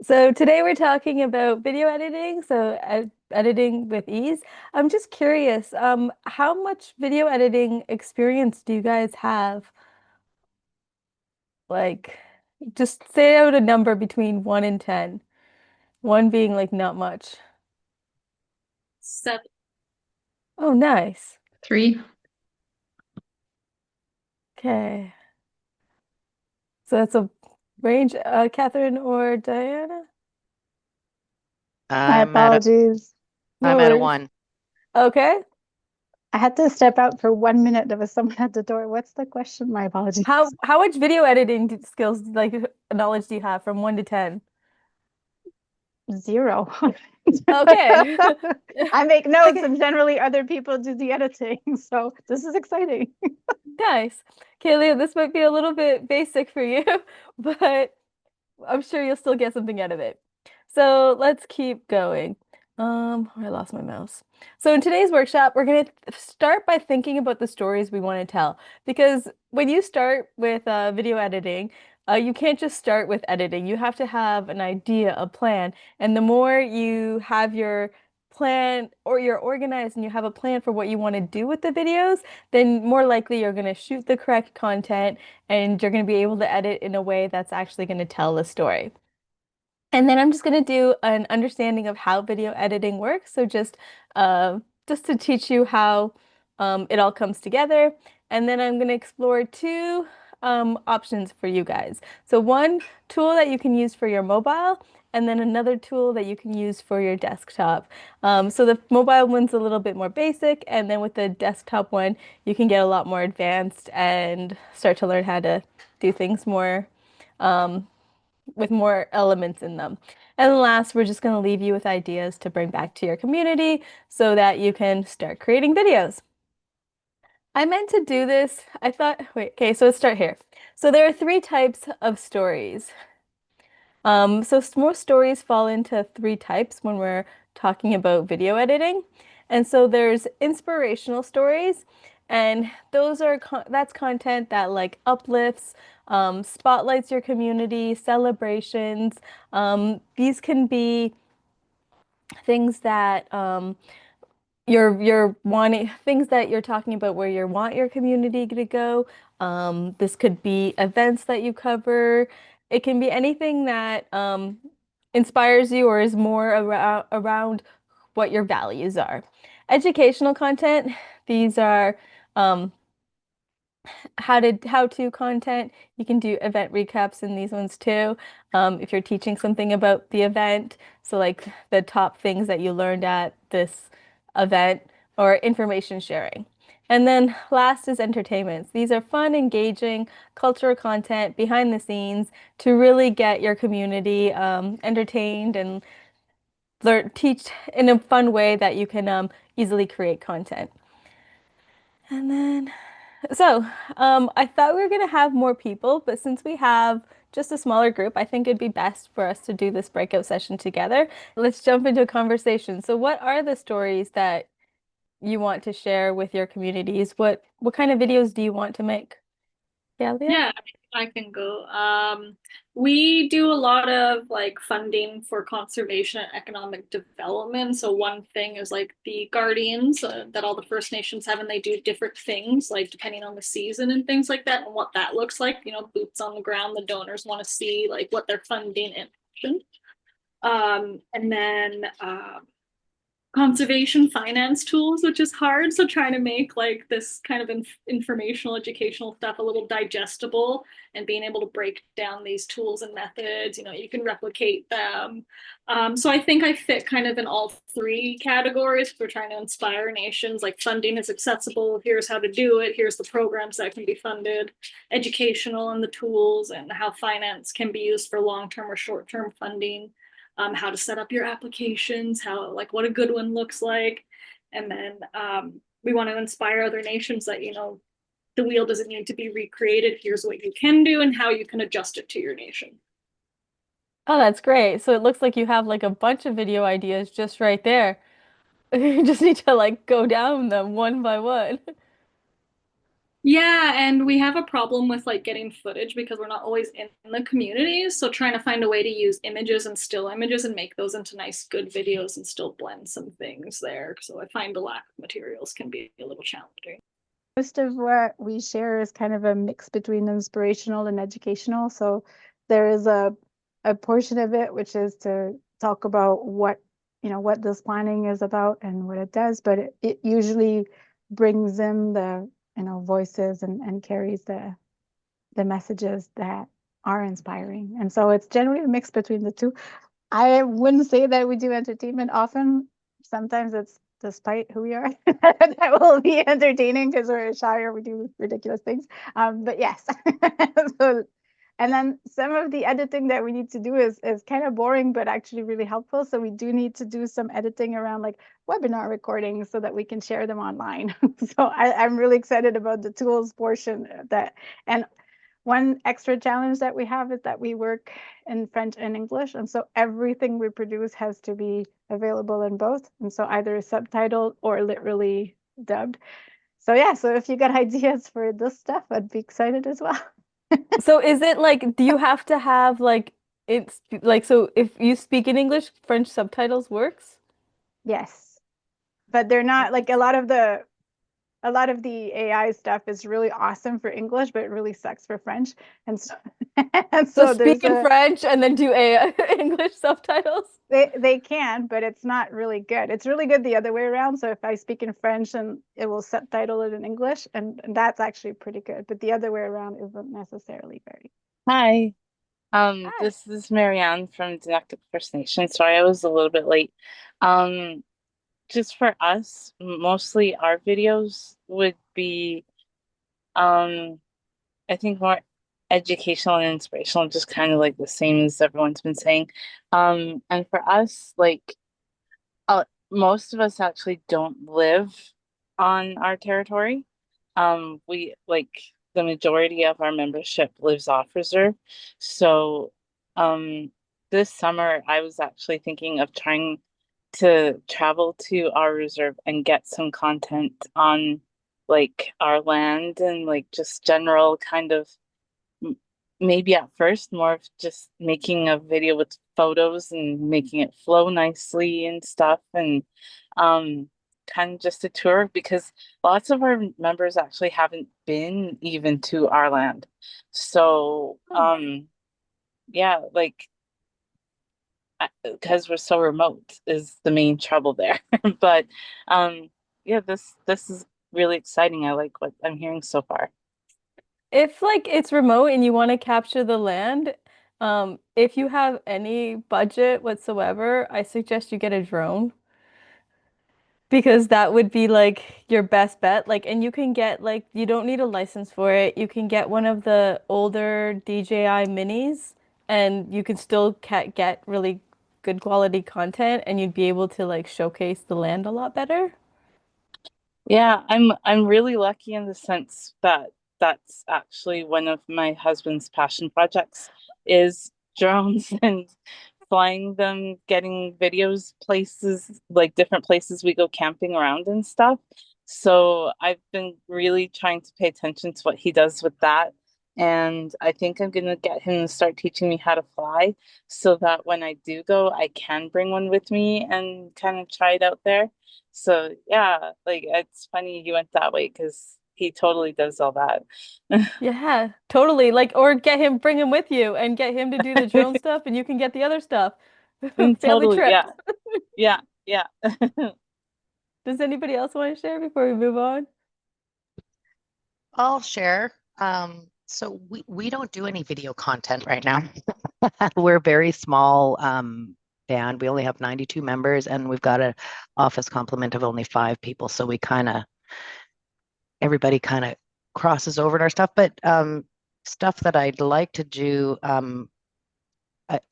So today we're talking about video editing, so editing with ease. I'm just curious, how much video editing experience do you guys have? Like, just say out a number between 1 and 10. 1 being like not much. 7. Oh, nice. 3. Okay. So that's a range. Catherine or Diana? My I'm at a apologies. No I'm at a worries. one. Okay. I had to step out for 1 minute. There was someone at the door. What's the question? My apologies. How much video editing skills, like knowledge do you have from 1 to 10? Zero. Okay. I make notes Okay. and generally other people do the editing. So this is exciting. Nice. Kaylee, this might be a little bit basic for you, but I'm sure you'll still get something out of it. So let's keep going. I lost my mouse. So in today's workshop, we're going to start by thinking about the stories we want to tell. Because when you start with video editing, you can't just start with editing. You have to have an idea, a plan. And the more you have your plan or you're organized and you have a plan for what you want to do with the videos, then more likely you're going to shoot the correct content and you're going to be able to edit in a way that's actually going to tell the story. And then I'm just going to do an understanding of how video editing works. So just to teach you how it all comes together. And then I'm going to explore two options for you guys. So one tool that you can use for your mobile, and then another tool that you can use for your desktop. So the mobile one's a little bit more basic, and then with the desktop one, you can get a lot more advanced and start to learn how to do things more um, with more elements in them. And last, we're just going to leave you with ideas to bring back to your community so that you can start creating videos. I meant to do this. I thought, wait, okay, so let's start here. So there are three types of stories. Most stories fall into three types when we're talking about video editing. And so there's inspirational stories, and that's content that like uplifts, spotlights your community, celebrations. These can be things that you're wanting things that you're talking about where you want your community to go. This could be events that you cover. It can be anything that inspires you or is more around what your values are. Educational content, these are um, how to content. You can do event recaps in these ones too. If you're teaching something about the event, so like the top things that you learned at this event or information sharing. And then last is entertainments. These are fun, engaging cultural content behind the scenes to really get your community entertained and teach in a fun way that you can easily create content. And then I thought we were going to have more people, but since we have just a smaller group, I think it'd be best for us to do this breakout session together. Let's jump into a conversation. So, what are the stories that you want to share with your communities? What kind of videos do you want to make? Yeah, Leah? Yeah, I can go. We do a lot of like funding for conservation and economic development. So one thing is like the guardians that all the First Nations have, and they do different things like depending on the season and things like that, and what that looks like. You know, boots on the ground. The donors want to see like what they're funding in action. And then conservation finance tools, which is hard. So trying to make like this kind of informational, educational stuff a little digestible and being able to break down these tools and methods, you can replicate them. So I think I fit kind of in all three categories. We're trying to inspire nations, like funding is accessible. Here's how to do it. Here's the programs that can be funded, educational and the tools and how finance can be used for long-term or short-term funding, how to set up your applications, how like what a good one looks like. And then we want to inspire other nations that, the wheel doesn't need to be recreated. Here's what you can do and how you can adjust it to your nation. Oh, that's great. So it looks like you have like a bunch of video ideas just right there. You just need to like go down them one by one. Yeah, and we have a problem with like getting footage because we're not always in the communities. So trying to find a way to use images and still images and make those into nice, good videos and still blend some things there. So I find the lack of materials can be a little challenging. Most of what we share is kind of a mix between inspirational and educational. So there is a portion of it which is to talk about what, what this planning is about and what it does, but it usually brings in the, voices and carries the messages that are inspiring. And so it's generally a mix between the two. I wouldn't say that we do entertainment often. Sometimes it's despite who we are that will be entertaining because we're shy or we do ridiculous things. But yes. So, and then some of the editing that we need to do is kind of boring, but actually really helpful. So we do need to do some editing around like webinar recordings so that we can share them online. So I'm really excited about the tools portion of that. And one extra challenge that we have is that we work in French and English, and so everything we produce has to be available in both, and so either subtitled or literally dubbed. So yeah, so if you got ideas for this stuff, I'd be excited as well. So is it like, do you have to have like it's like so if you speak in English, French subtitles works? Yes, but they're not like a lot of the AI stuff is really awesome for English, but it really sucks for French. And so, and So so speak there's in a French and then do a English subtitles? they can, but it's not really good. It's really good the other way around. So if I speak in French and it will subtitle it in English, and that's actually pretty good. But the other way around isn't necessarily very. Hi, Hi. this is Marianne from Connected First Nation. Sorry, I was a little bit late. Um, just for us, mostly our videos would be, um, I think more educational and inspirational, just kind of like the same as everyone's been saying. And for us, like, most of us actually don't live on our territory. We like the majority of our membership lives off reserve. So, um, this summer I was actually thinking of trying to travel to our reserve and get some content on like our land and like just general kind of maybe at first more of just making a video with photos and making it flow nicely and stuff and um kind of just a tour because lots of our members actually haven't been even to our land. So Hmm. yeah, like because we're so remote is the main trouble there. But um yeah, this is really exciting. I like what I'm hearing so far. If like it's remote and you want to capture the land, if you have any budget whatsoever, I suggest you get a drone because that would be like your best bet. Like, and you can get like you don't need a license for it. You can get one of the older DJI minis, and you can still get really good quality content, and you'd be able to like showcase the land a lot better. Yeah, I'm really lucky in the sense that that's actually one of my husband's passion projects is drones and flying them, getting videos, places like different places we go camping around and stuff. So I've been really trying to pay attention to what he does with that. And I think I'm gonna get him to start teaching me how to fly so that when I do go, I can bring one with me and kind of try it out there. So yeah, like it's funny you went that way because he totally does all that. Yeah, totally. Like, or get him, bring him with you and get him to do the drone stuff and you can get the other stuff. And Family totally, trip. yeah, yeah, yeah. Does anybody else want to share before we move on? I'll share. So we don't do any video content right now. We're a very small band. We only have 92 members and we've got an office complement of only 5 people. So we kind of everybody kind of crosses over in our stuff. But stuff that I'd like to do,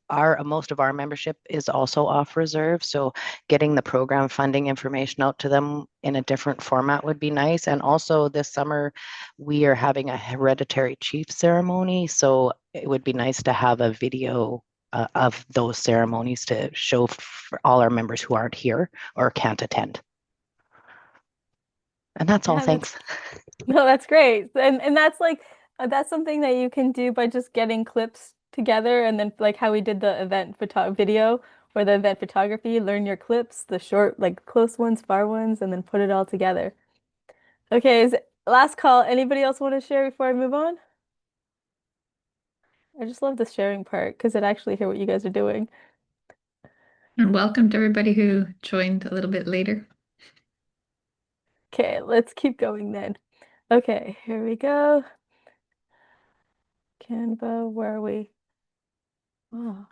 our most of our membership is also off reserve, so getting the program funding information out to them in a different format would be nice. And also this summer we are having a hereditary chief ceremony, so it would be nice to have a video of those ceremonies to show for all our members who aren't here or can't attend. And that's all. Yeah, Thanks. no, that's great. And that's like that's something that you can do by just getting clips together and then like how we did the event photo video or the event photography, learn your clips, the short, like close ones, far ones, and then put it all together. Okay, last call. Anybody else want to share before I move on? I just love the sharing part because it actually hear what you guys are doing. And welcome to everybody who joined a little bit later. Okay, let's keep going then. Okay, here we go. Canva, where are we? Oh,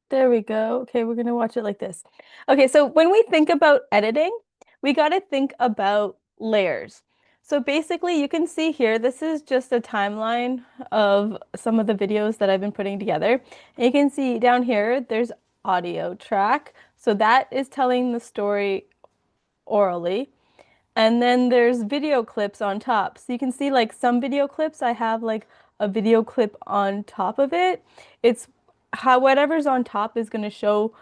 there we go. Okay, we're gonna watch it like this. Okay, so when we think about editing, we got to think about layers. So basically, you can see here, this is just a timeline of some of the videos that I've been putting together. And you can see down here, there's audio track. So that is telling the story orally. And then there's video clips on top. So you can see like some video clips, I have like a video clip on top of it. It's how whatever's on top is going to show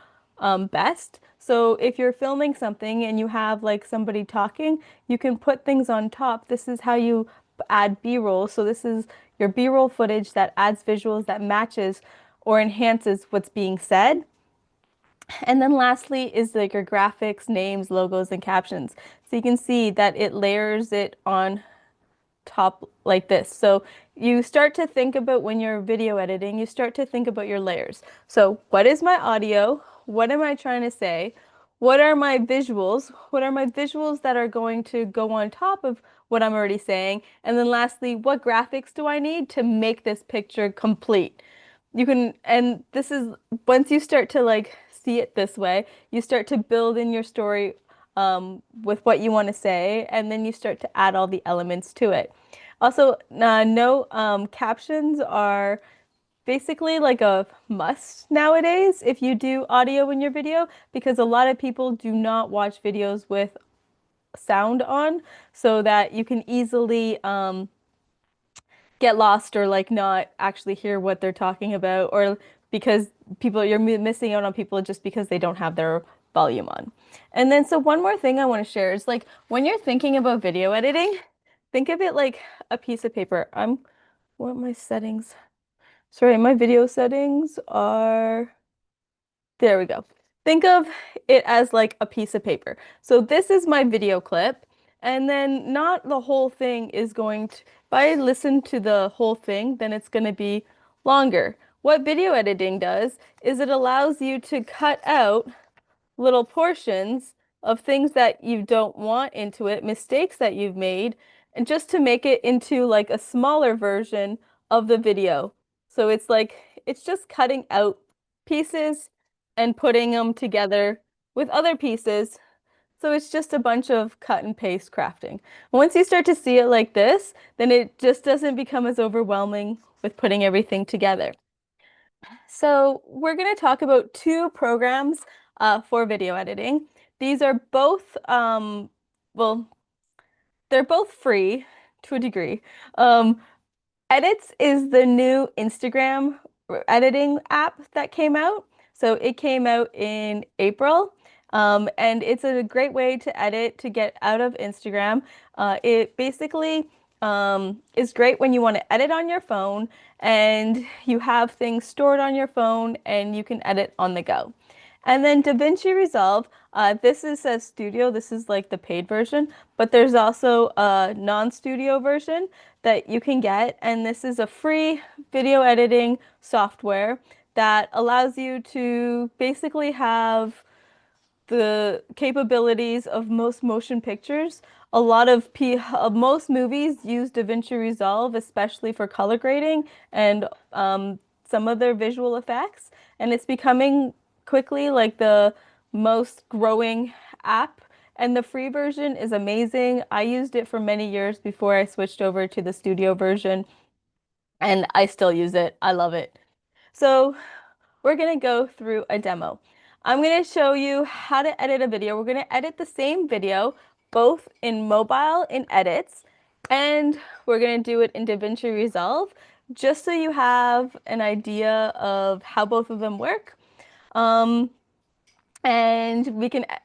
best. So if you're filming something and you have like somebody talking, you can put things on top. This is how you add B-roll. So this is your B-roll footage that adds visuals that matches or enhances what's being said. And then lastly is like your graphics, names, logos, and captions. So you can see that it layers it on top like this. So you start to think about when you're video editing, you start to think about your layers. So what is my audio? What am I trying to say? What are my visuals? What are my visuals that are going to go on top of what I'm already saying? And then lastly, what graphics do I need to make this picture complete? You can, and this is once you start to like see it this way, you start to build in your story with what you want to say, and then you start to add all the elements to it. Also, no captions are basically like a must nowadays if you do audio in your video, because a lot of people do not watch videos with sound on, so that you can easily get lost or like not actually hear what they're talking about, or because you're missing out on people just because they don't have their volume on. And then so one more thing I want to share is like when you're thinking about video editing, think of it like a piece of paper. What are my settings? Sorry, my video settings are there we go. Think of it as like a piece of paper. So this is my video clip, and then not the whole thing is going to, if I listen to the whole thing, then it's going to be longer. What video editing does is it allows you to cut out little portions of things that you don't want into it, mistakes that you've made, and just to make it into like a smaller version of the video. So it's like, it's just cutting out pieces and putting them together with other pieces. So it's just a bunch of cut and paste crafting. Once you start to see it like this, then it just doesn't become as overwhelming with putting everything together. So we're going to talk about two programs for video editing. These are both, well, they're both free to a degree. Um, Edits is the new Instagram editing app that came out. So it came out in April. And it's a great way to edit to get out of Instagram. It basically is great when you want to edit on your phone and you have things stored on your phone and you can edit on the go. And then DaVinci Resolve, this is a studio, this is like the paid version, but there's also a non-studio version that you can get, and this is a free video editing software that allows you to basically have the capabilities of most motion pictures. A lot of most movies use DaVinci Resolve, especially for color grading and some of their visual effects, and it's becoming quickly like the most growing app. And the free version is amazing. I used it for many years before I switched over to the studio version, and I still use it. I love it. So we're going to go through a demo. I'm going to show you how to edit a video. We're going to edit the same video, both in mobile in edits, and we're going to do it in DaVinci Resolve, just so you have an idea of how both of them work. Um, And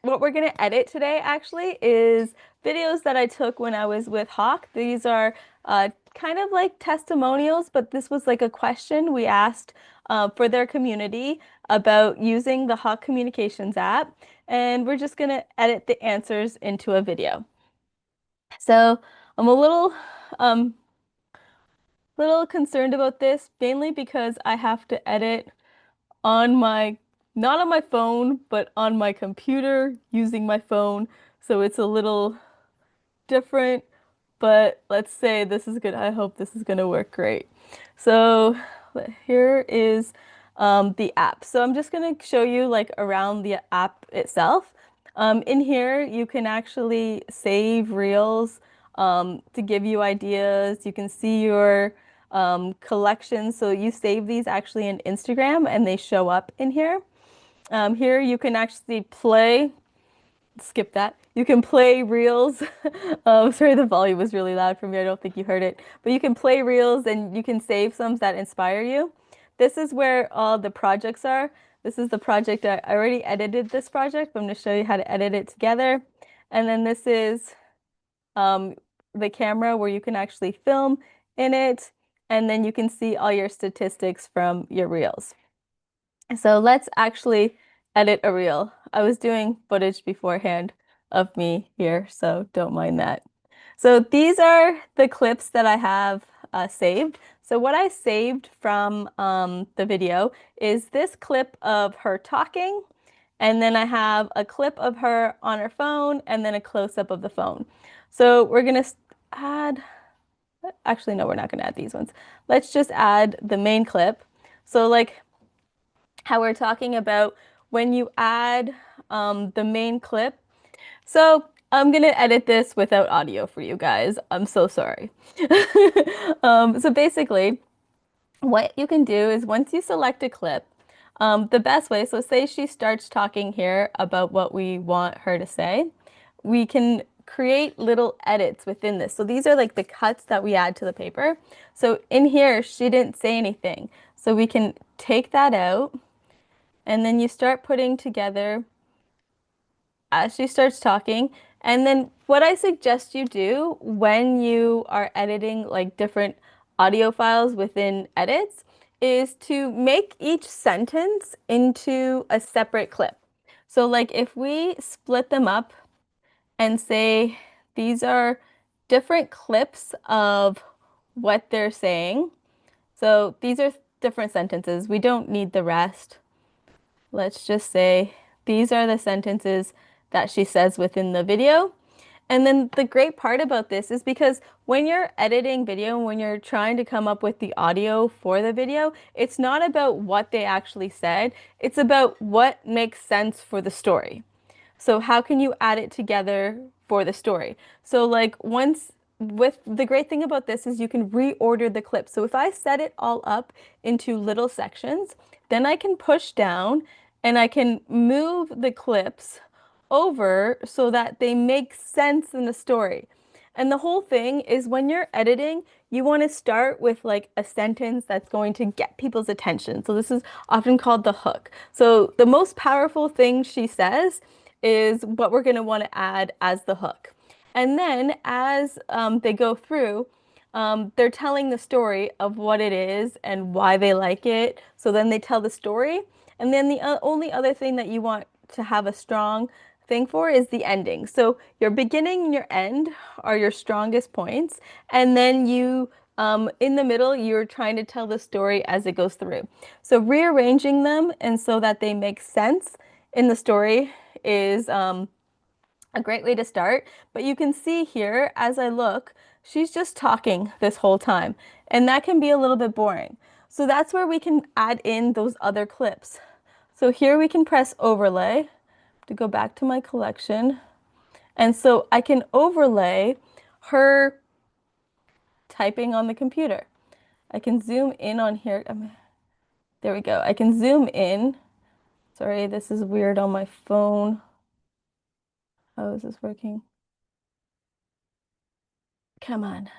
what we're gonna edit today actually is videos that I took when I was with Hawk. These are kind of like testimonials, but this was like a question we asked for their community about using the Hawk Communications app. And we're just gonna edit the answers into a video. So I'm a um, little concerned about this, mainly because I have to edit on not on my phone, but on my computer using my phone. So it's a little different, but let's say this is good. I hope this is going to work great. So here is the app. So I'm just going to show you like around the app itself. In here, you can actually save reels to give you ideas. You can see your collection. So you save these actually in Instagram and they show up in here. Here you can actually skip that. You can play reels. Sorry, the volume was really loud for me. I don't think you heard it. But you can play reels and you can save some that inspire you. This is where all the projects are. This is the project. I already edited this project, but I'm going to show you how to edit it together. And then this is um, the camera where you can actually film in it. And then you can see all your statistics from your reels. So let's actually edit a reel. I was doing footage beforehand of me here, so don't mind that. So these are the clips that I have saved. So what I saved from the video is this clip of her talking, and then I have a clip of her on her phone, and then a close-up of the phone. So we're gonna add, actually no, we're not gonna add these ones. Let's just add the main clip. So like how we're talking about when you add the main clip. So I'm gonna edit this without audio for you guys. I'm so sorry. So basically, what you can do is once you select a clip, the best way, so say she starts talking here about what we want her to say, we can create little edits within this. So these are like the cuts that we add to the paper. So in here, she didn't say anything. So we can take that out and then you start putting together as she starts talking. And then what I suggest you do when you are editing like different audio files within edits is to make each sentence into a separate clip. So like if we split them up and say these are different clips of what they're saying. So these are different sentences. We don't need the rest. Let's just say these are the sentences that she says within the video. And then the great part about this is because when you're editing video and when you're trying to come up with the audio for the video, it's not about what they actually said, it's about what makes sense for the story. So how can you add it together for the story? So like once with the great thing about this is you can reorder the clip. So if I set it all up into little sections, then I can push down and I can move the clips over so that they make sense in the story. And the whole thing is when you're editing, you want to start with like a sentence that's going to get people's attention. So this is often called the hook. So the most powerful thing she says is what we're going to want to add as the hook. And then as they go through, they're telling the story of what it is and why they like it. So then they tell the story. And then the only other thing that you want to have a strong thing for is the ending. So your beginning and your end are your strongest points. And then you, in the middle, you're trying to tell the story as it goes through. So rearranging them and so that they make sense in the story is a great way to start. But you can see here, as I look, she's just talking this whole time. And that can be a little bit boring. So that's where we can add in those other clips. So here we can press overlay to go back to my collection. And so I can overlay her typing on the computer. I can zoom in on here. There we go. I can zoom in. Sorry, this is weird on my phone. How is this working? Come on.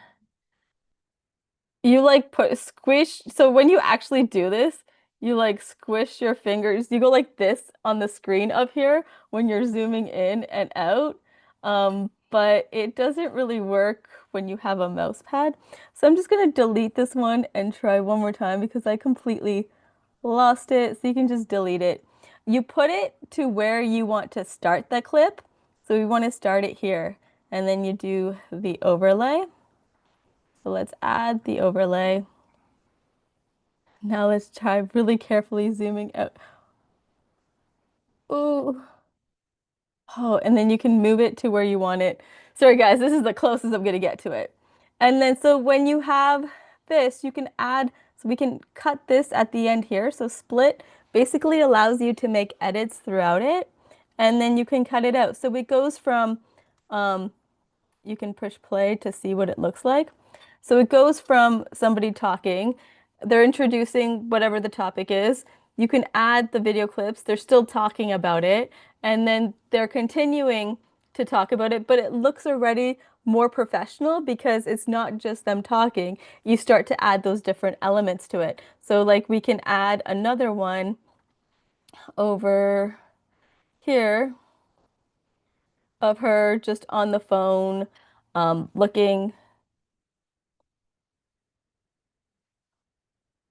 You like put squish. So when you actually do this, you like squish your fingers. You go like this on the screen up here when you're zooming in and out. But it doesn't really work when you have a mouse pad. So I'm just gonna delete this one and try one more time because I completely lost it. So you can just delete it. You put it to where you want to start the clip. So we want to start it here. And then you do the overlay. So let's add the overlay. Now let's try really carefully zooming out. Ooh. Oh, and then you can move it to where you want it. Sorry guys, this is the closest I'm gonna get to it. And then so when you have this, you can add, so we can cut this at the end here. So split basically allows you to make edits throughout it, and then you can cut it out. So it goes from um, you can push play to see what it looks like. So it goes from somebody talking, they're introducing whatever the topic is. You can add the video clips, they're still talking about it, and then they're continuing to talk about it, but it looks already more professional because it's not just them talking. You start to add those different elements to it. So like we can add another one over here of her just on the phone, looking.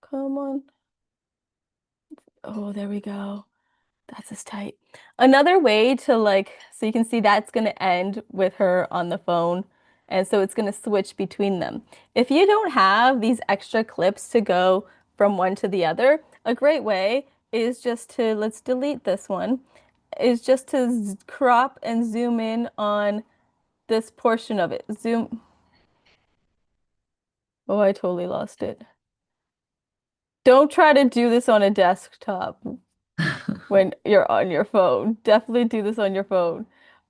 Come on. Oh, there we go. That's just tight. Another way to like, so you can see that's going to end with her on the phone. And so it's going to switch between them. If you don't have these extra clips to go from one to the other, a great way is just to, let's delete this one, is just to crop and zoom in on this portion of it. Zoom. Oh, I totally lost it. Don't try to do this on a desktop when you're on your phone. Definitely do this on your phone.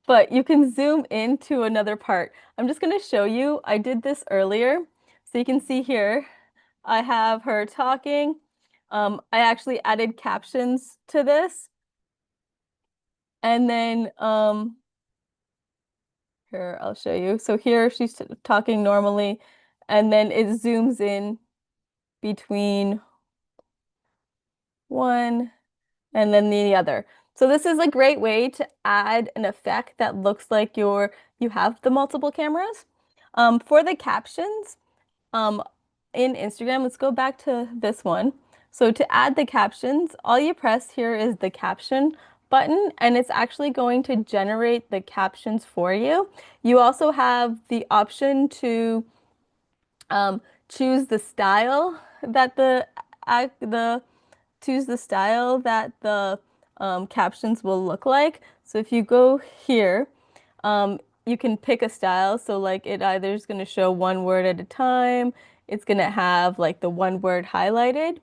But you can zoom into another part. I'm just going to show you. I did this earlier. So you can see here, I have her talking. I actually added captions to this. And then here, I'll show you. So here she's talking normally, and then it zooms in between one and then the other. So this is a great way to add an effect that looks like you have the multiple cameras. For the captions, in Instagram, let's go back to this one. So to add the captions, all you press here is the caption button, and it's actually going to generate the captions for you. You also have the option to choose the style that the choose the style that the captions will look like. So if you go here, you can pick a style. So like it either is going to show one word at a time. It's going to have like the one word highlighted.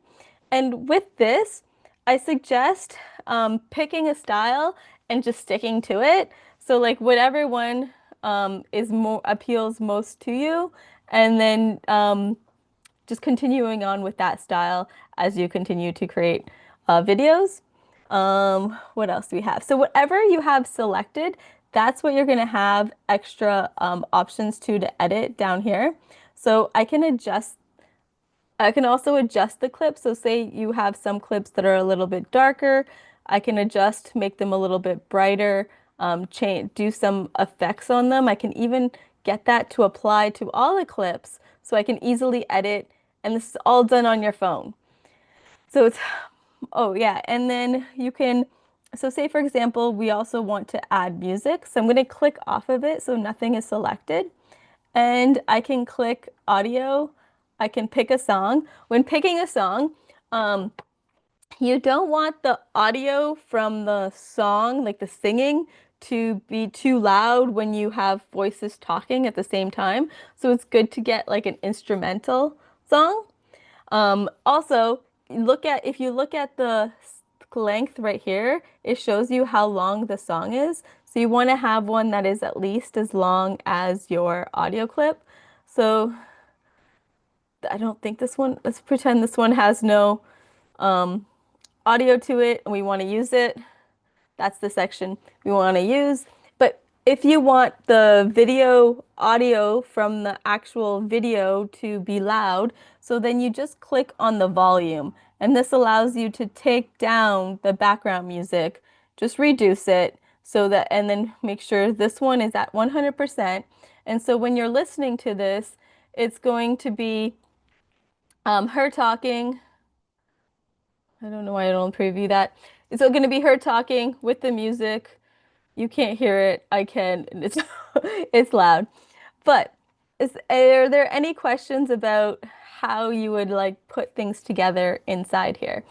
And with this, I suggest picking a style and just sticking to it. So like whatever one is more appeals most to you, and then just continuing on with that style as you continue to create videos. What else do we have? So whatever you have selected, that's what you're going to have extra options to edit down here. So I can also adjust the clips. So say you have some clips that are a little bit darker, I can adjust, make them a little bit brighter, do some effects on them. I can even get that to apply to all the clips so I can easily edit, and this is all done on your phone. So it's, oh yeah, and then you can, so say for example, we also want to add music. So I'm going to click off of it so nothing is selected. And I can click audio. I can pick a song. When picking a song, you don't want the audio from the song, like the singing, to be too loud when you have voices talking at the same time. So it's good to get like an instrumental song. Also, if you look at the length right here, it shows you how long the song is. So you want to have one that is at least as long as your audio clip. So I don't think this one, let's pretend this one has no audio to it and we want to use it. That's the section we want to use. But if you want the video audio from the actual video to be loud, so then you just click on the volume And this allows you to take down the background music, just reduce it so that, and then make sure this one is at 100%. And so when you're listening to this, it's going to be her talking. I don't know why I don't preview that. It's going to be her talking with the music. You can't hear it. I can. And it's it's loud. But are there any questions about how you would like put things together inside here?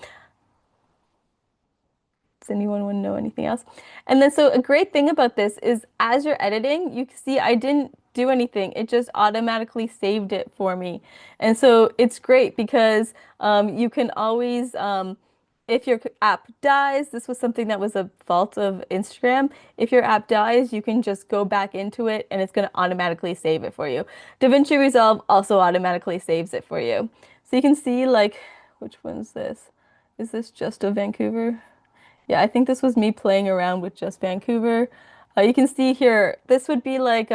Does anyone want to know anything else? And then, so a great thing about this is as you're editing, you can see I didn't do anything. It just automatically saved it for me. And so it's great because you can always, if your app dies, this was something that was a fault of Instagram. If your app dies, you can just go back into it and it's going to automatically save it for you. DaVinci Resolve also automatically saves it for you. So you can see like, which one's this? Is this just a Vancouver? Yeah, I think this was me playing around with just Vancouver. You can see here, this would be like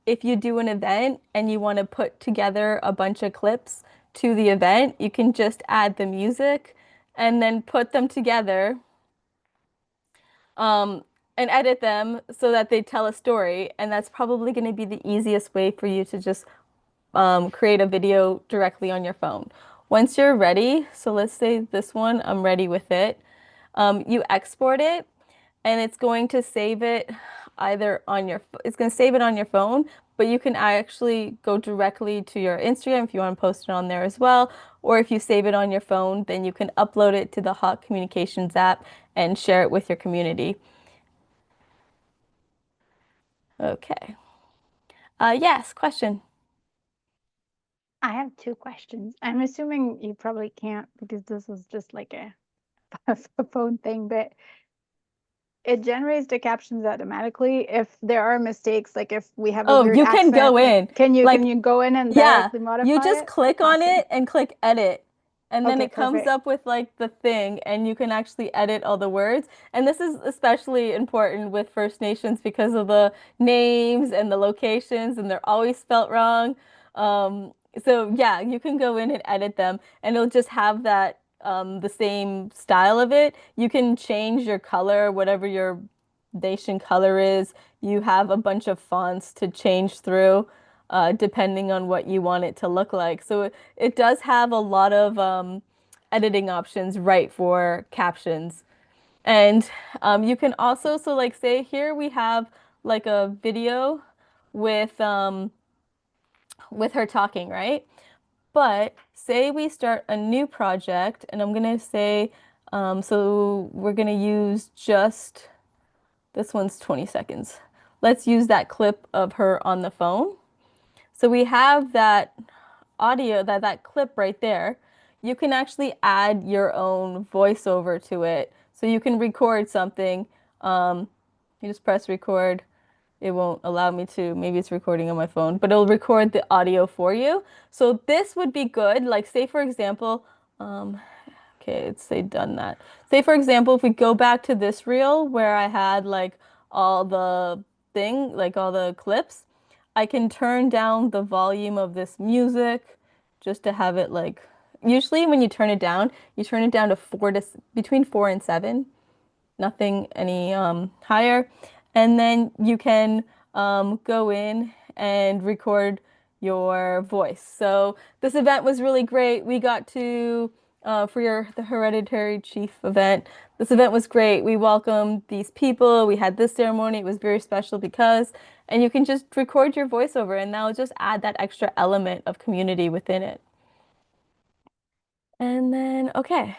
if you do an event and you want to put together a bunch of clips to the event, you can just add the music and then put them together um, and edit them so that they tell a story. And that's probably going to be the easiest way for you to just create a video directly on your phone. Once you're ready, so let's say this one, I'm ready with it. You export it and it's going to save it either on your, it's going to save it on your phone, but you can actually go directly to your Instagram if you want to post it on there as well. Or if you save it on your phone, then you can upload it to the Hawk Communications app and share it with your community. Okay. Yes, question. I have two questions. I'm assuming you probably can't because this is just like a phone thing, but it generates the captions automatically. If there are mistakes, like if we have a Oh, weird you can go accent, in. can you Like, go in and yeah, directly you modify just it? click on Awesome. it and click edit. And then Okay, it comes perfect. up with like the thing, and you can actually edit all the words. And this is especially important with First Nations because of the names and the locations, and they're always spelt wrong. So yeah, you can go in and edit them, and it'll just have that the same style of it. You can change your color, whatever your nation color is. You have a bunch of fonts to change through depending on what you want it to look like. So it does have a lot of editing options right for captions. And you can also, so like say here we have like a video with her talking, right? But say we start a new project and I'm gonna say, so we're gonna use just, this one's 20 seconds. Let's use that clip of her on the phone. So we have that audio, that clip right there. You can actually add your own voiceover to it. So you can record something. You just press record. It won't allow me to, maybe it's recording on my phone, but it'll record the audio for you. So this would be good. Like say for example, okay, let's say done that. Say for example, if we go back to this reel where I had like all the like all the clips, I can turn down the volume of this music just to have it like, usually when you turn it down to between 4 and 7, nothing any higher. And then you can go in and record your voice. So this event was really great. We got to for the Hereditary Chief event. This event was great. We welcomed these people. We had this ceremony. It was very special because, and you can just record your voiceover and that'll just add that extra element of community within it. And then, okay.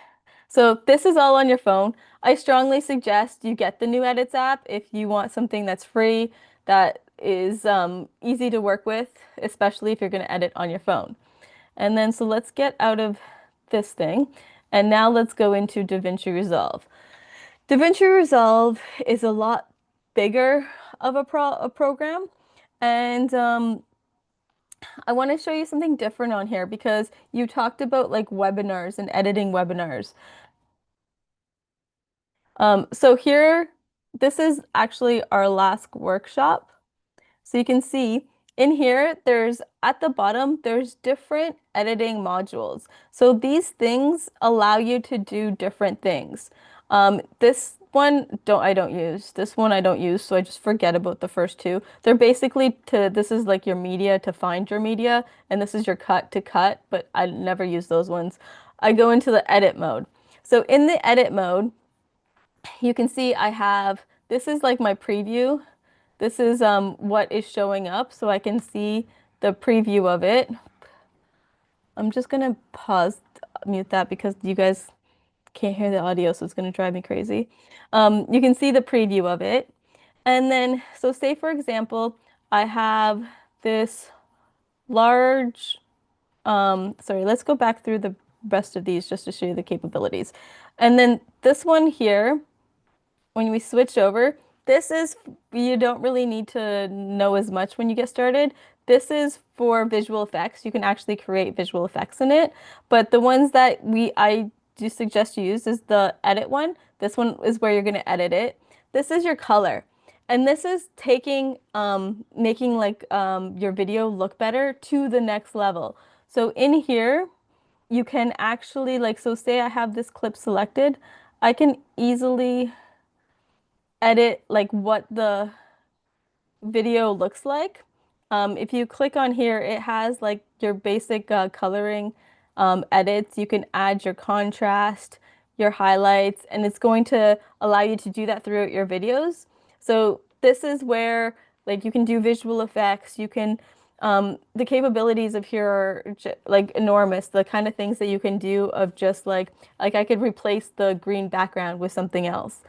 So this is all on your phone. I strongly suggest you get the New Edits app if you want something that's free, that is easy to work with, especially if you're going to edit on your phone. And then, so let's get out of this thing. And now let's go into DaVinci Resolve. DaVinci Resolve is a lot bigger of a program. And I want to show you something different on here because you talked about like webinars and editing webinars. So here, this is actually our last workshop. So you can see in here, there's at the bottom, there's different editing modules. So these things allow you to do different things. This one I don't use. This one I don't use, so I just forget about the first two. They're basically this is like your media to find your media, and this is your cut to cut, but I never use those ones. I go into the edit mode. So in the edit mode, you can see I have, this is like my preview. This is what is showing up, so I can see the preview of it. I'm just gonna pause, mute that because you guys can't hear the audio, so it's gonna drive me crazy. You can see the preview of it. And then, so say for example, I have this large, sorry, let's go back through the rest of these just to show you the capabilities. And then this one here, when we switch over, this is, you don't really need to know as much when you get started. This is for visual effects. You can actually create visual effects in it. But the ones that I do suggest you use is the edit one. This one is where you're going to edit it. This is your color. And this is taking, making like your video look better to the next level. So in here, you can actually like, so say I have this clip selected, I can easily edit like what the video looks like. If you click on here, it has like your basic coloring edits. You can add your contrast, your highlights, and it's going to allow you to do that throughout your videos. So this is where like you can do visual effects. You can the capabilities of here are like enormous. The kind of things that you can do of just like I could replace the green background with something else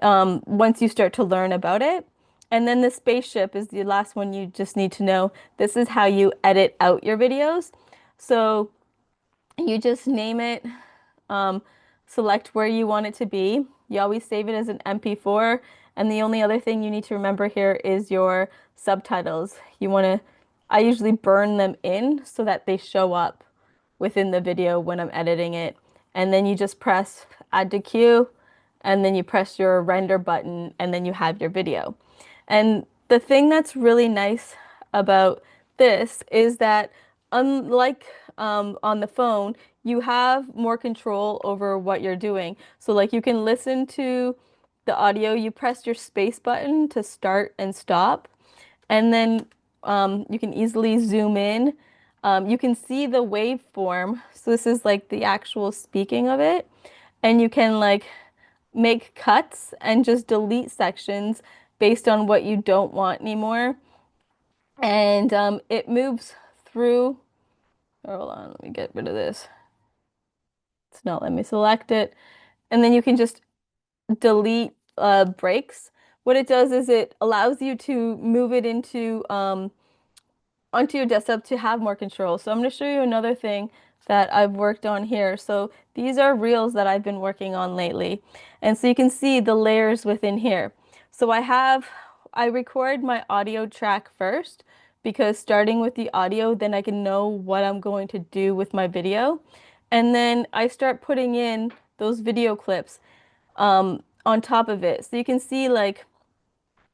once you start to learn about it. And then the spaceship is the last one you just need to know. This is how you edit out your videos. So you just name it, um, select where you want it to be. You always save it as an MP4. And the only other thing you need to remember here is your subtitles. You want to, I usually burn them in so that they show up within the video when I'm editing it. And then you just press add to queue, and then you press your render button, and then you have your video. And the thing that's really nice about this is that unlike on the phone, you have more control over what you're doing. So like you can listen to the audio, you press your space button to start and stop, and then you can easily zoom in. You can see the waveform. So this is like the actual speaking of it. And you can like make cuts and just delete sections based on what you don't want anymore. And it moves through. Hold on, let me get rid of this. It's not letting me select it. And then you can just delete breaks. What it does is it allows you to move it into onto your desktop to have more control. So I'm going to show you another thing that I've worked on here. So these are reels that I've been working on lately. And so you can see the layers within here. So I record my audio track first because starting with the audio, then I can know what I'm going to do with my video. And then I start putting in those video clips on top of it. So you can see like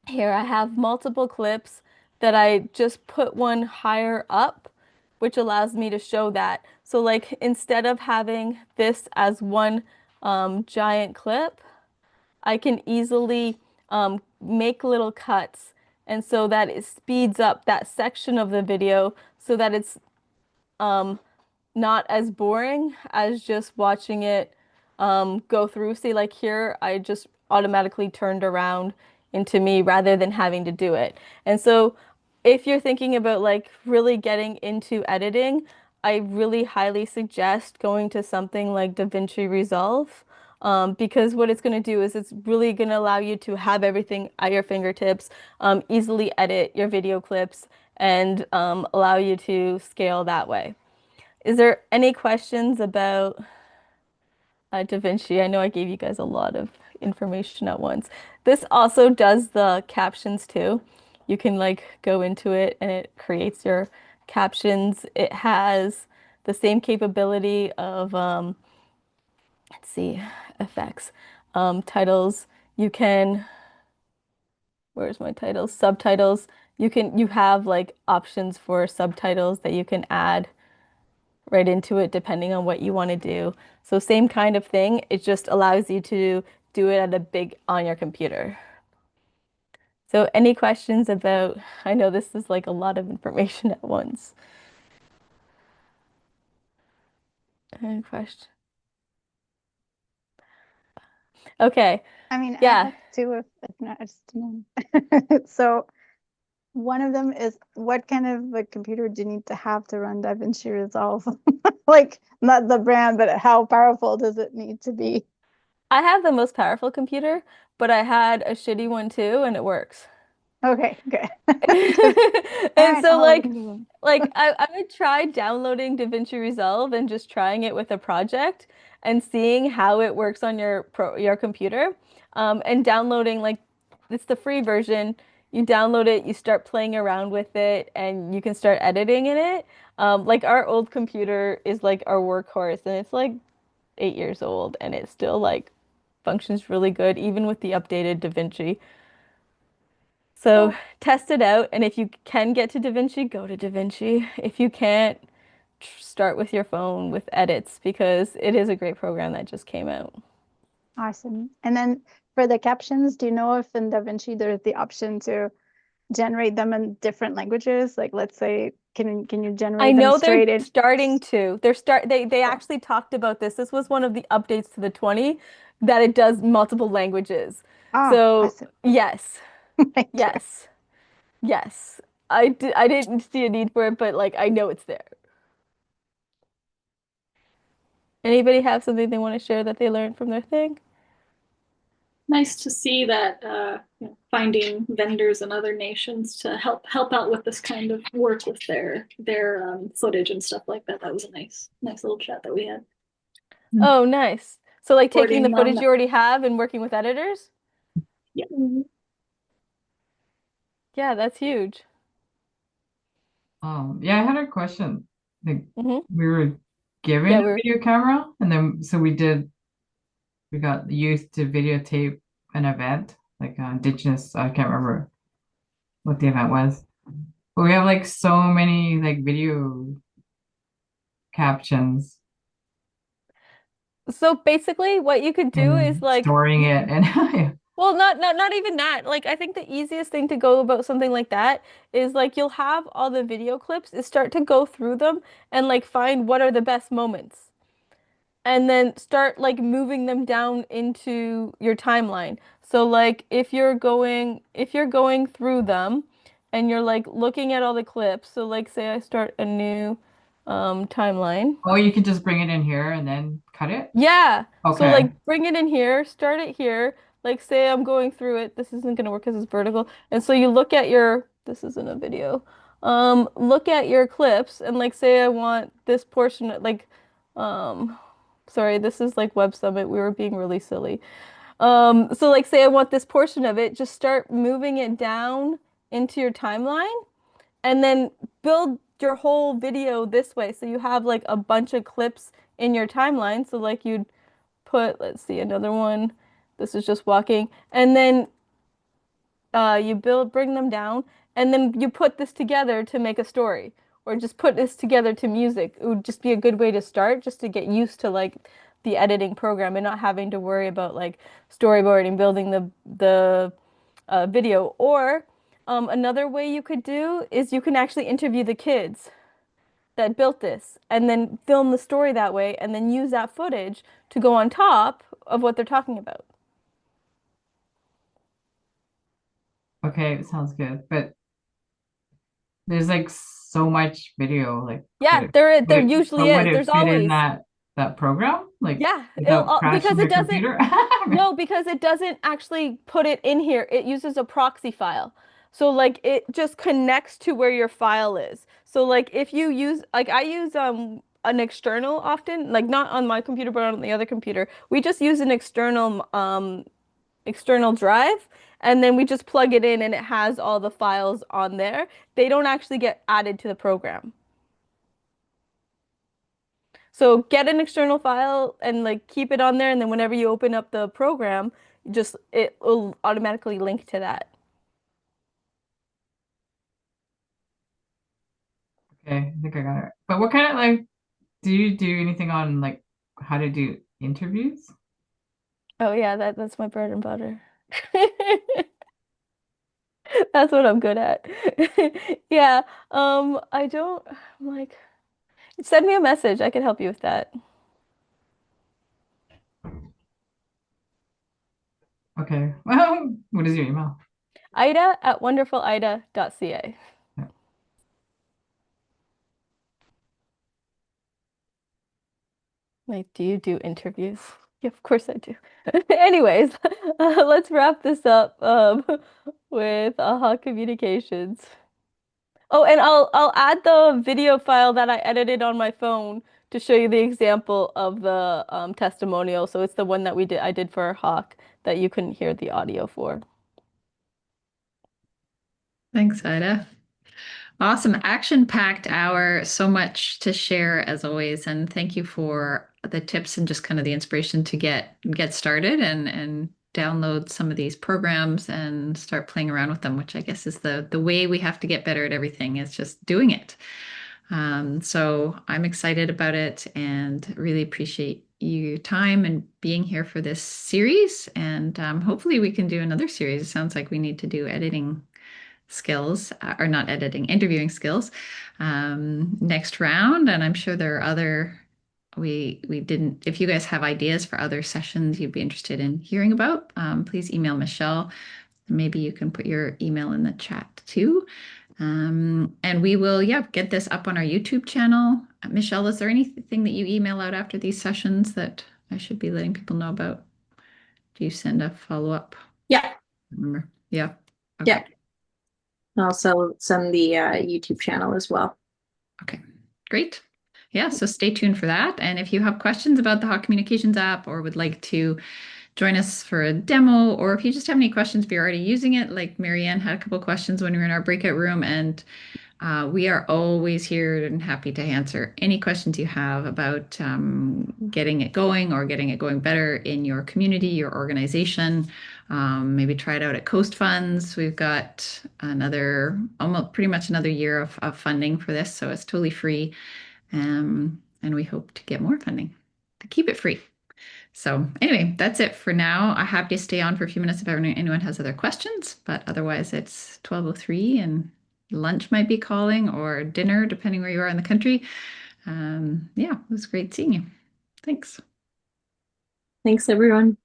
here I have multiple clips that I just put one higher up, which allows me to show that. So like instead of having this as one giant clip, I can easily make little cuts. And so that it speeds up that section of the video so that it's um, not as boring as just watching it go through. See, like here, I just automatically turned around into me rather than having to do it. And so if you're thinking about like really getting into editing, I really highly suggest going to something like DaVinci Resolve. Because what it's going to do is it's really going to allow you to have everything at your fingertips, easily edit your video clips, and allow you to scale that way. Is there any questions about DaVinci? I know I gave you guys a lot of information at once. This also does the captions too. You can like go into it and it creates your captions. It has the same capability of let's see, effects, titles. You can, where's my titles? Subtitles. you have like options for subtitles that you can add right into it depending on what you want to do. So same kind of thing. It just allows you to do it at a big on your computer. So any questions about, I know this is like a lot of information at once. Any question? Okay. I mean, I Yeah. have two if not just one. So one of them is what kind of a computer do you need to have to run DaVinci Resolve? Like not the brand, but how powerful does it need to be? I have the most powerful computer, but I had a shitty one too, and it works. Okay, good. All And right, so I'll look like into them. I would try downloading DaVinci Resolve and just trying it with a project and seeing how it works on your computer. And downloading like it's the free version. You download it, you start playing around with it, and you can start editing in it. Like our old computer is like our workhorse, and it's like 8 years old, and it still like functions really good, even with the updated DaVinci. So Cool. test it out, and if you can get to DaVinci, go to DaVinci. If you can't, start with your phone with edits because it is a great program that just came out. Awesome. And then for the captions, do you know if in DaVinci there's the option to generate them in different languages? Like let's say, can you I generate them know they're straight in? starting to. They Cool. actually talked about this. This was one of the updates to the 20 that it does multiple languages. Ah, So, awesome. yes. Thank you. Yes. Yes. I didn't see a need for it, but like I know it's there. Anybody have something they want to share that they learned from their thing? Nice to see that finding vendors in other nations to help out with this kind of work with their footage and stuff like that. That was a nice little chat that we had. Oh, nice. So like taking the Recording footage you already have and working with editors? Yeah. Yeah, that's huge. Yeah, I had a question. Like Hmm. we were given Yeah, a video camera, and then so we got the youth to videotape an event, like Indigenous, I can't remember what the event was. But we have like so many like video captions so basically what you could do is and like storing it and yeah. well not even that. Like I think the easiest thing to go about something like that is like you'll have all the video clips, is start to go through them and like find what are the best moments. And then start like moving them down into your timeline. So like if you're going through them and you're like looking at all the clips, so like say I start a new timeline. Oh, you could just bring it in here and then cut it? Yeah. So Okay. like bring it in here, start it here. Like say I'm going through it. This isn't gonna work because it's vertical. And so you look at your, this isn't a video. Look at your clips and like say I want this portion like um sorry, this is like Web Summit. We were being really silly. So like say I want this portion of it, just start moving it down into your timeline and then build your whole video this way. So you have like a bunch of clips in your timeline. So like you'd put, let's see, another one. This is just walking. And then bring them down, and then you put this together to make a story, or just put this together to music. It would just be a good way to start, just to get used to like the editing program and not having to worry about like storyboarding, building the video. Or another way you could do is you can actually interview the kids that built this and then film the story that way and then use that footage to go on top of what they're talking about. Okay, it sounds good. But there's like so much video. Like Yeah, there but usually would is. it There's fit in always. that program? Like Yeah, it'll without because crashing it your doesn't. computer? No, because it doesn't actually put it in here. It uses a proxy file. So like it just connects to where your file is. So like if you use like I use an external often, like not on my computer but on the other computer. We just use an external drive and then we just plug it in and it has all the files on there. They don't actually get added to the program. So get an external file and like keep it on there, and then whenever you open up the program, just it will automatically link to that. Okay, I think I got it. But what kind of like, do you do anything on like how to do interviews? Oh yeah, that's my bread and butter. That's what I'm good at. Yeah. I don't I'm like send me a message. I can help you with that. Okay. Well, what is your email? Ida@wonderfulida.ca. Yeah. Like, do you do interviews? Yeah, of course I do. Anyways, let's wrap this up with AHA Communications. Oh, and I'll add the video file that I edited on my phone to show you the example of the testimonial. So it's the one that I did for Hawk that you couldn't hear the audio for. Thanks, Ida. Awesome. Action-packed hour. So much to share as always. And thank you for the tips and just kind of the inspiration to get started and download some of these programs and start playing around with them, which I guess is the way we have to get better at everything is just doing it. So I'm excited about it and really appreciate your time and being here for this series. And hopefully we can do another series. It sounds like we need to do editing skills, or not editing, interviewing skills, next round. And I'm sure there are other, we didn't, if you guys have ideas for other sessions you'd be interested in hearing about, please email Michelle. Maybe you can put your email in the chat too. And we will, yeah, get this up on our YouTube channel. Michelle, is there anything that you email out after these sessions that I should be letting people know about? Do you send a follow-up? Yeah. Remember? Yeah. Okay. Yeah. I'll also send the YouTube channel as well. Okay, great. Yeah, so stay tuned for that. And if you have questions about the Hawk Communications app or would like to join us for a demo, or if you just have any questions, if you're already using it, like Marianne had a couple of questions when we were in our breakout room, and we are always here and happy to answer any questions you have about getting it going or getting it going better in your community, your organization. Maybe try it out at Coast Funds. We've got almost pretty much another year of funding for this, so it's totally free. And we hope to get more funding to keep it free. So anyway, that's it for now. I'm happy to stay on for a few minutes if anyone has other questions, but otherwise it's 12:03 and lunch might be calling or dinner, depending where you are in the country. Yeah, it was great seeing you. Thanks. Thanks, everyone.